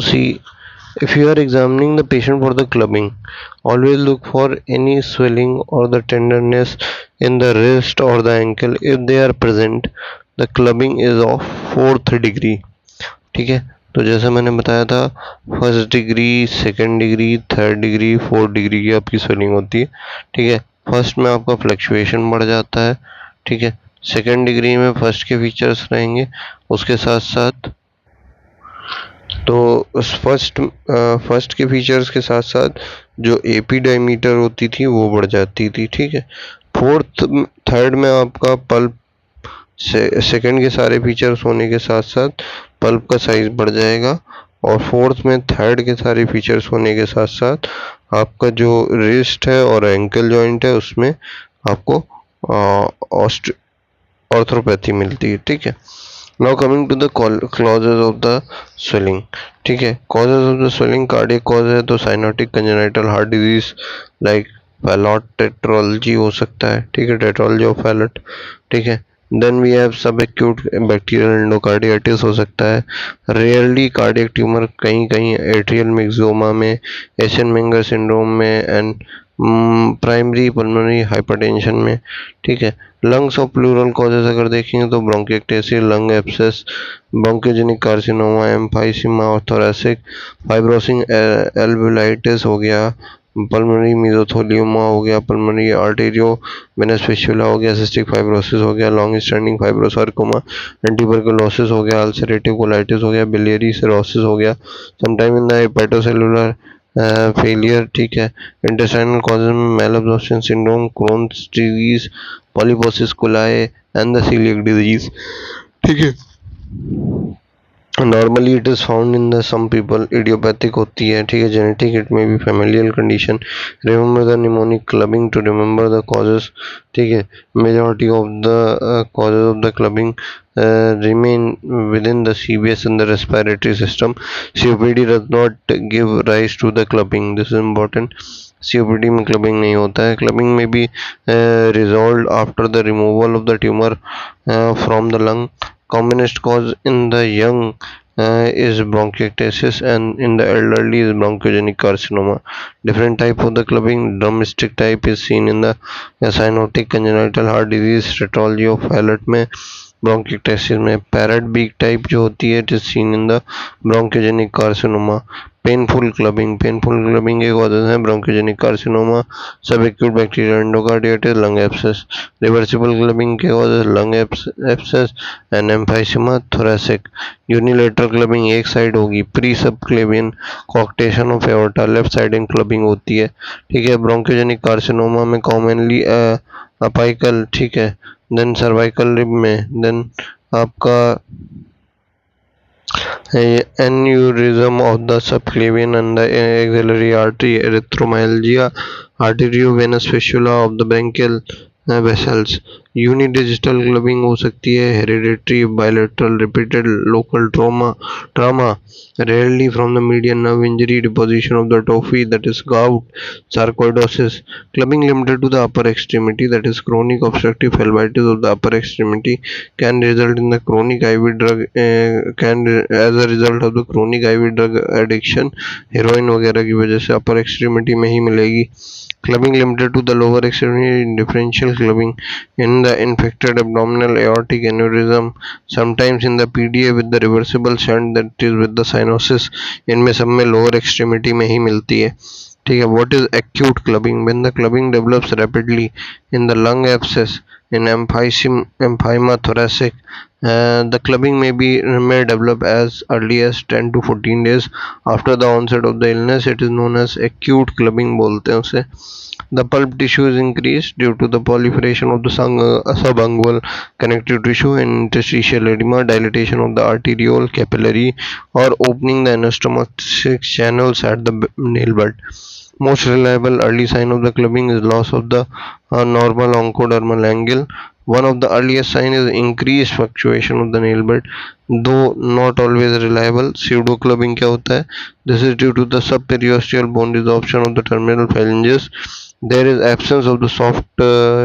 see, if you are examining the patient for the clubbing, always look for any swelling or the tenderness in the wrist or the ankle. If they are present, the clubbing is of fourth degree. ठीक है, तो जैसा मैंने बताया था, first degree, second degree, third degree, fourth degree की आपकी swelling होती है। ठीक है, फर्स्ट में आपका फ्लक्चुएशन बढ़ जाता है। ठीक है, सेकंड डिग्री में फर्स्ट के फीचर्स रहेंगे, उसके साथ साथ तो फर्स्ट के फीचर्स के साथ साथ जो एपिडायमीटर होती थी वो बढ़ जाती थी। ठीक है, थर्ड में आपका पल्प सेकंड के सारे फीचर्स होने के साथ साथ पल्प का साइज बढ़ जाएगा, और फोर्थ में थर्ड के सारे फीचर्स होने के साथ साथ आपका जो रिस्ट है और एंकल जॉइंट है उसमें आपको ऑर्थोपैथी मिलती है। ठीक है, now coming to the causes of the swelling. ठीक है, causes of the swelling, cardiac cause है तो cyanotic congenital heart disease like Fallot tetralogy हो सकता है। ठीक है, टेट्रोलॉजी ऑफ फैलट। ठीक है, देन वी हैव सब एक्यूट बैक्टीरियल एंडोकार्डियाइटिस हो सकता है। रेयरली कार्डियक ट्यूमर कहीं कहीं एट्रियल मिक्सोमा में, एशियन मेंगर सिंड्रोम में, एंड प्राइमरी पल्मोनरी हाइपरटेंशन में। ठीक है, लंग्स ऑफ प्लूरल कॉजेज अगर देखेंगे तो bronchiectasis, lung abscess, bronchogenic carcinoma, emphysema और थोरैसिक फाइब्रोसिंग एल्वेलाइटिस हो गया, पल्मोनरी मीजोथेलियोमा हो गया, पल्मोनरी आर्टेरियो वेनस फिस्टुला हो गया, सिस्टिक फाइब्रोसिस हो गया, लॉन्ग स्टैंडिंग फाइब्रोसार्कोमा, ट्यूबरकुलोसिस हो गया, अल्सरेटिव कोलाइटिस हो गया, बिलियरी सिरोसिस हो गया, sometime in the hepatocellular failure. ठीक है, इंटेस्टाइनल कॉजेज में malabsorption syndrome, Crohn's disease, polyposis coli and the coeliac disease. ठीक है, normally it is found in the some people, idiopathic होती है। ठीक है, genetic, it may be familial condition. Remember the mnemonic clubbing to remember the causes. ठीक है, majority of the causes of the clubbing remain within the CVS and the respiratory system. COPD does not give rise to the clubbing. This is important. COPD में clubbing नहीं होता है। Clubbing may be resolved after the removal of the tumor from the lung. Commonest cause in the young is bronchiectasis, and in the elderly is bronchogenic carcinoma. Different type of the clubbing, drumstick type is seen in the cyanotic congenital heart disease, tetralogy of Fallot में, bronchiectasis में। Parrot beak type जो होती है it is seen in the bronchogenic carcinoma. Painful clubbing के causes हैं bronchogenic carcinoma, subacute bacterial endocarditis, lung abscess. Reversible clubbing के causes lung abscess and emphysema thoracic. Unilateral clubbing एक side होगी, pre subclavian coarctation of aorta, left side in clubbing होती है। ठीक है, ब्रोंकोजेनिक कार्सिनोमा में कॉमनली अपाइकल। ठीक है, देन सर्वाइकल रिब में, देन आपका aneurysm of the subclavian and the axillary artery, erythromelalgia, arteriovenous fistula of the branchial vessels. Unidigital clubbing हो सकती है, hereditary, bilateral, repeated local trauma, rarely from the median nerve injury, deposition of the tophi, that is gout, sarcoidosis. Clubbing limited to the upper extremity, that is chronic obstructive phlebitis of the upper extremity, can result in the chronic IV drug as a result of the chronic IV drug addiction, heroin वगैरह की वजह से upper extremity में ही मिलेगी। Clubbing limited to the lower extremity, differential clubbing in the infected abdominal aortic aneurysm, sometimes in the PDA with the reversible shunt, that is with the cyanosis, इनमें सब में lower extremity में ही मिलती है। ठीक है, what is acute clubbing? When the clubbing develops rapidly in the lung abscess, in emphyema thoracic, the clubbing may develop as early as 10 to 14 days after the onset of the illness. It is known as acute clubbing बोलते हैं उसे। The pulp tissue is increased due to the proliferation of the subungual connective tissue and interstitial edema, dilatation of the arteriole capillary, or opening the anastomotic channels at the nail bed. Most reliable early sign of the clubbing is loss of the normal oncodermal angle. One of the earliest signs is increased fluctuation of the nail bed, though not always reliable. Pseudo clubbing क्या होता है? This is due to the subperiosteal bone resorption of the terminal phalanges There is absence of the soft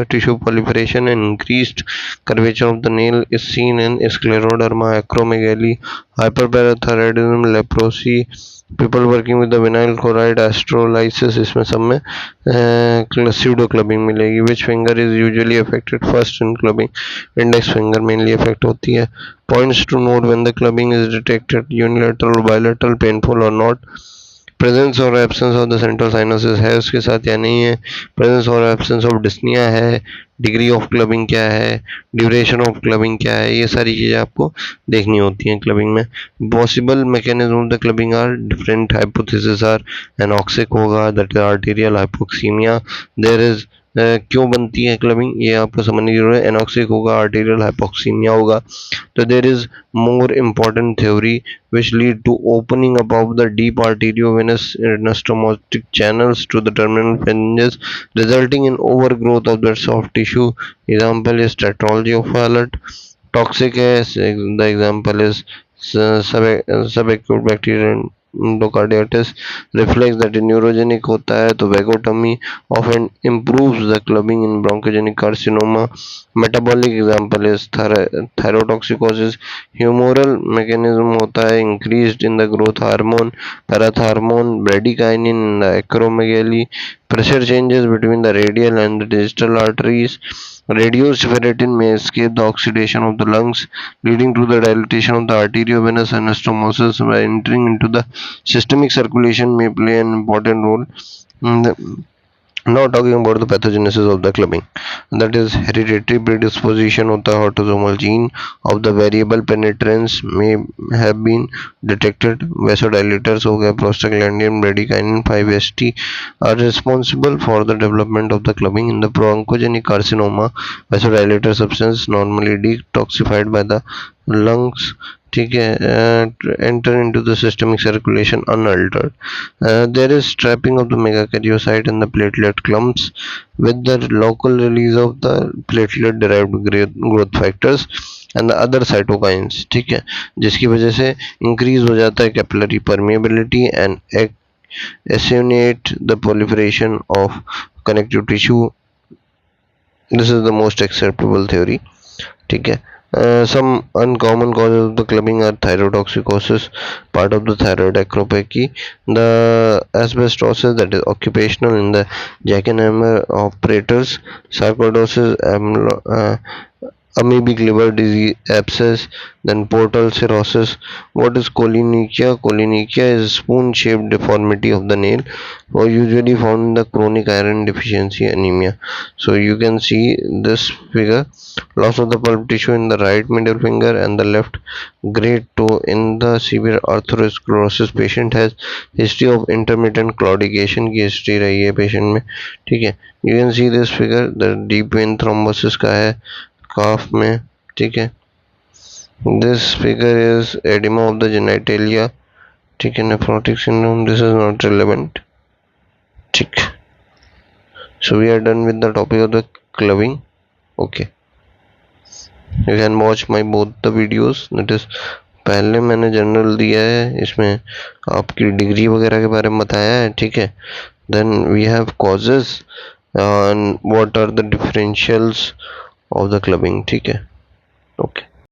tissue proliferation and increased curvature of the nail is seen in scleroderma, acromegaly, hyperparathyroidism, leprosy. People working with the vinyl chloride astrolysis इसमें सब में pseudo clubbing मिलेगी. Which finger is usually affected first in clubbing? Index finger mainly affect होती है. Points to note when the clubbing is detected: unilateral, bilateral, painful or not. Presence और absence of the central sinuses है उसके साथ या नहीं है, presence और एब्सेंस ऑफ डिस्निया है, डिग्री ऑफ क्लबिंग क्या है, ड्यूरेशन ऑफ क्लबिंग क्या है, ये सारी चीज़ें आपको देखनी होती हैं क्लबिंग में. Possible mechanism of the clubbing are different. Hypothesis are anoxic होगा, that is arterial hypoxaemia. There is क्यों बनती है क्लबिंग ये आपको समझने की जरूरत है. एनॉक्सिक होगा, आर्टीरियल हाइपोक्सीमिया होगा. तो there is more important theory which lead to opening up of the deep arteriovenous anastomotic channels to the terminal phalanges, resulting in overgrowth of the soft tissue. Example is tetralogy of Fallot. Toxic is the example is subacute bacterial endocarditis. Reflex that neurogenic होता है तो vagotomy often improves the clubbing in bronchogenic carcinoma. Metabolic example is thyrotoxicosis. Humoral mechanism होता है increased in the growth hormone, parathormone, bradykinin in the acromegaly. Pressure changes between the radial and the distal arteries. Reduced ferritin may escape the oxidation of the lungs, leading to the dilatation of the arteriovenous anastomosis by entering into the systemic circulation may play an important role. Now talking about the pathogenesis of the clubbing, that is hereditary predisposition होता है, autosomal gene of the variable penetrance may have been detected. Vasodilators हो गए, prostaglandin, bradykinin 5-HT are responsible for the development of the clubbing in the bronchogenic carcinoma. Vasodilator substance normally detoxified by the lungs, ठीक है, enter into the systemic circulation unaltered. There is trapping of the megakaryocyte and the platelet clumps with the local release of the platelet derived growth factors and the other cytokines, ठीक है, जिसकी वजह से increase हो जाता है capillary permeability and attenuate the proliferation of connective tissue. This is the most acceptable theory, ठीक है. Some uncommon causes of the clubbing are thyrotoxicosis, part of the thyroid acropathy, the asbestosis that is occupational in the jackhammer operators, sarcoidosis, amoebic liver disease, abscess, then portal cirrhosis. What is cholinekia? Cholinekia is a spoon-shaped deformity of the nail, or usually found in the chronic iron deficiency anemia. So you can see this figure: loss of the pulp tissue in the right middle finger and the left great toe. In the severe arthrosclerosis patient has history of intermittent claudication की history रही है patient में, ठीक है. You can see this figure, the deep vein thrombosis का है calf में, ठीक है. This figure is oedema of the genitalia, ठीक है. Nephrotic syndrome, this is not relevant, ठीक. So we are done with the topic of the clubbing. Okay, you can watch my both the videos. That is, पहले मैंने general दिया है, इसमें आपकी degree वगैरह के बारे में बताया है, ठीक है. Then we have causes and what are the differentials of the clubbing, ठीक है. ओके.